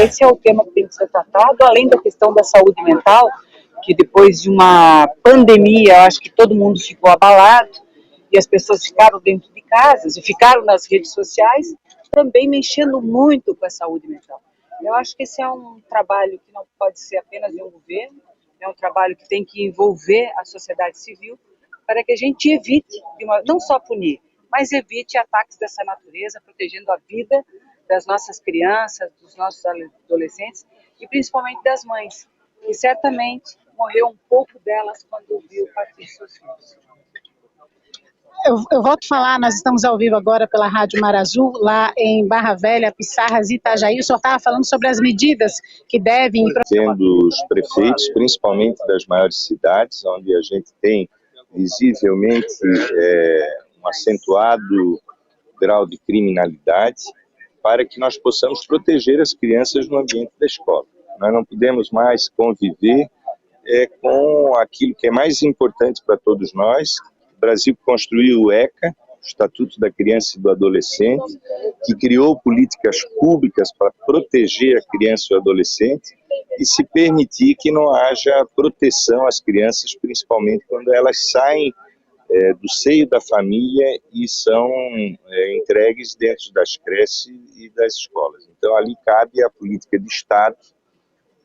Esse é o tema que tem que ser tratado, além da questão da saúde mental, que depois de uma pandemia, eu acho que todo mundo ficou abalado, e as pessoas ficaram dentro de casas e ficaram nas redes sociais, também mexendo muito com a saúde mental. Eu acho que esse é um trabalho que não pode ser apenas de um governo, é um trabalho que tem que envolver a sociedade civil, para que a gente evite, não só punir, mas evite ataques dessa natureza, protegendo a vida das nossas crianças, dos nossos adolescentes e principalmente das mães, que certamente morreu um pouco delas quando viu partir seus filhos. Eu volto a falar, nós estamos ao vivo agora pela Rádio Mar Azul, lá em Barra Velha, Pissarras e Itajaí. O senhor estava falando sobre as medidas que devem... Tendo os prefeitos, principalmente das maiores cidades, onde a gente tem visivelmente um acentuado grau de criminalidade, para que nós possamos proteger as crianças no ambiente da escola. Nós não podemos mais conviver com aquilo que é mais importante para todos nós. O Brasil construiu o ECA, o Estatuto da Criança e do Adolescente, que criou políticas públicas para proteger a criança e o adolescente e se permitir que não haja proteção às crianças, principalmente quando elas saem do seio da família e são entregues dentro das creches e das escolas. Então ali cabe a política de Estado,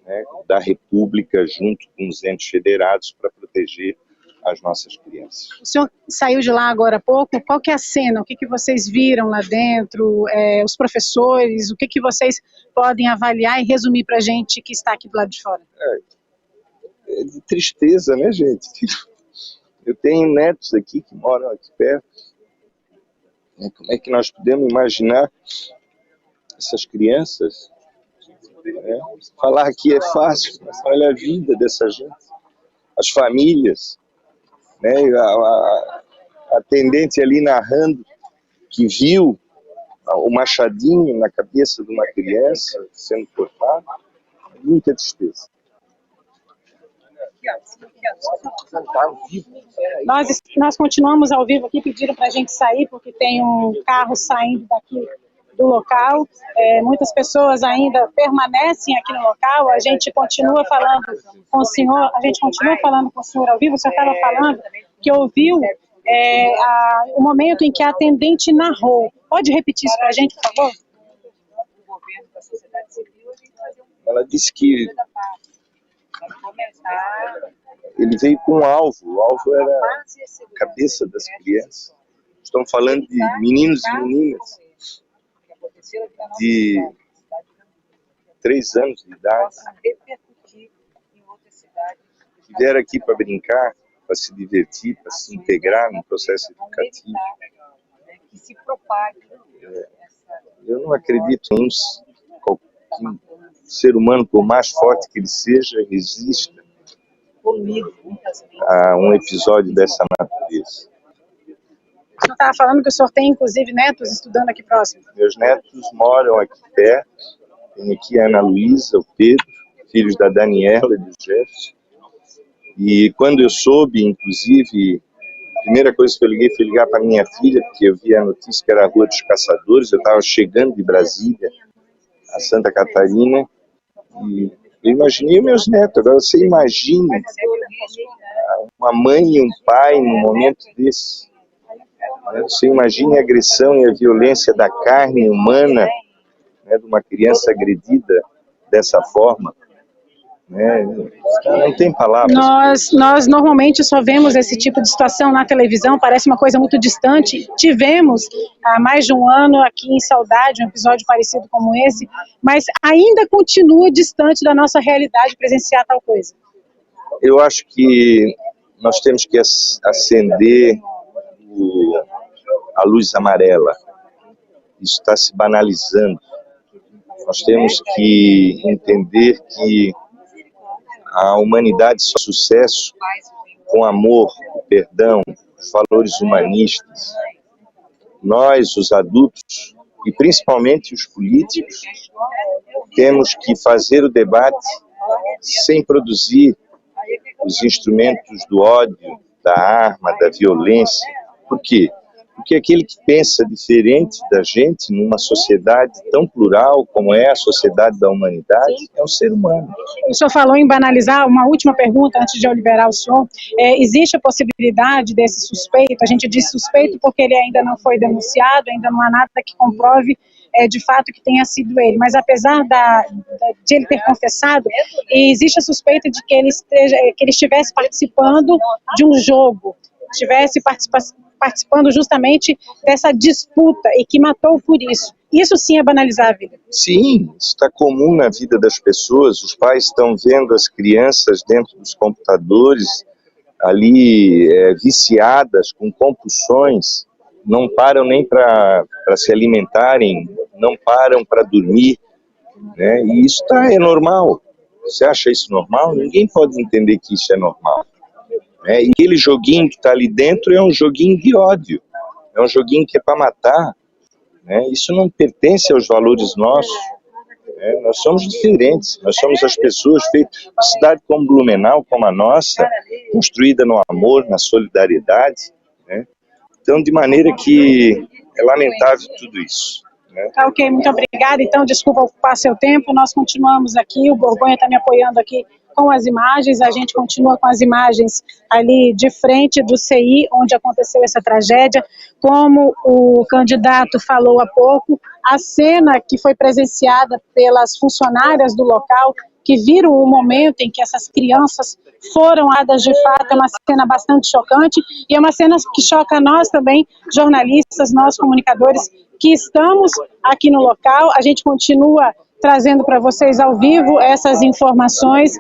né, da República junto com os entes federados para proteger as nossas crianças. O senhor saiu de lá agora há pouco, qual que é a cena? O que vocês viram lá dentro? Os professores, o que vocês podem avaliar e resumir para a gente que está aqui do lado de fora? É de tristeza, né, gente? Eu tenho netos aqui que moram aqui perto. Como é que nós podemos imaginar essas crianças? Falar aqui é fácil, mas olha a vida dessa gente. As famílias, né? A atendente ali narrando que viu o machadinho na cabeça de uma criança sendo cortado. Muita tristeza. Nós continuamos ao vivo aqui, pediram para a gente sair, porque tem um carro saindo daqui do local. Muitas pessoas ainda permanecem aqui no local. A gente continua falando com o senhor, ao vivo. O senhor estava falando que ouviu o momento em que a atendente narrou. Pode repetir isso para a gente, por favor? Ela disse que ele veio com um alvo. O alvo era a cabeça das crianças. Estamos falando de meninos e meninas de 3 anos de idade que vieram aqui para brincar, para se divertir, para se integrar no processo educativo. Eu não acredito em que um ser humano, por mais forte que ele seja, resista a um episódio dessa natureza. O senhor estava falando que o senhor tem, inclusive, netos estudando aqui próximo. Meus netos moram aqui perto. Tem aqui a Ana Luísa, o Pedro, filhos da Daniela e do Jefferson. E quando eu soube, inclusive, a primeira coisa que eu liguei foi ligar para minha filha, porque eu vi a notícia que era a Rua dos Caçadores. Eu estava chegando de Brasília a Santa Catarina e eu imaginei meus netos. Agora você imagina uma mãe e um pai num momento desse. Você imagina a agressão e a violência da carne humana, né, de uma criança agredida dessa forma. Não tem palavras. Nós normalmente só vemos esse tipo de situação na televisão, parece uma coisa muito distante. Tivemos há mais de um ano aqui em Saudade um episódio parecido como esse, mas ainda continua distante da nossa realidade presenciar tal coisa. Eu acho que nós temos que acender a luz amarela. Isso está se banalizando. Nós temos que entender que a humanidade só sucesso com amor, perdão, valores humanistas. Nós, os adultos, e principalmente os políticos, temos que fazer o debate sem produzir os instrumentos do ódio, da arma, da violência. Por quê? porque aquele que pensa diferente da gente numa sociedade tão plural como é a sociedade da humanidade é um ser humano. O senhor falou em banalizar, uma última pergunta antes de eu liberar o senhor. Existe a possibilidade desse suspeito, a gente diz suspeito porque ele ainda não foi denunciado, ainda não há nada que comprove de fato que tenha sido ele, mas apesar de ele ter confessado, existe a suspeita de que ele estivesse participando de um jogo, estivesse participando justamente dessa disputa e que matou por isso. Isso sim é banalizar a vida. Sim, isso está comum na vida das pessoas. Os pais estão vendo as crianças dentro dos computadores, ali viciadas, com compulsões, não param nem para se alimentarem, não param para dormir, né? E isso é normal. Você acha isso normal? Ninguém pode entender que isso é normal. E aquele joguinho que está ali dentro é um joguinho de ódio, é um joguinho que é para matar, né? Isso não pertence aos valores nossos, né? Nós somos diferentes, nós somos as pessoas feitas. Uma cidade como Blumenau, como a nossa, construída no amor, na solidariedade, né? Então, de maneira que é lamentável tudo isso. Tá, ok, muito obrigada. Então, desculpa ocupar seu tempo, nós continuamos aqui, o Borgonha está me apoiando aqui com as imagens, a gente continua com as imagens ali de frente do CI, onde aconteceu essa tragédia. Como o candidato falou há pouco, a cena que foi presenciada pelas funcionárias do local, que viram o momento em que essas crianças foram dadas de fato, é uma cena bastante chocante, e é uma cena que choca nós também, jornalistas, nós comunicadores, que estamos aqui no local. A gente continua trazendo para vocês ao vivo essas informações,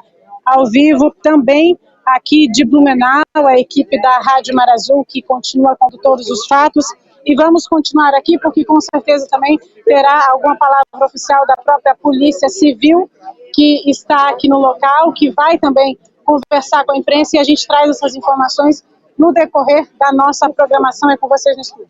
ao vivo também aqui de Blumenau, a equipe da Rádio Mar Azul que continua com todos os fatos, e vamos continuar aqui porque com certeza também terá alguma palavra oficial da própria Polícia Civil que está aqui no local, que vai também conversar com a imprensa, e a gente traz essas informações no decorrer da nossa programação. É com vocês no estúdio.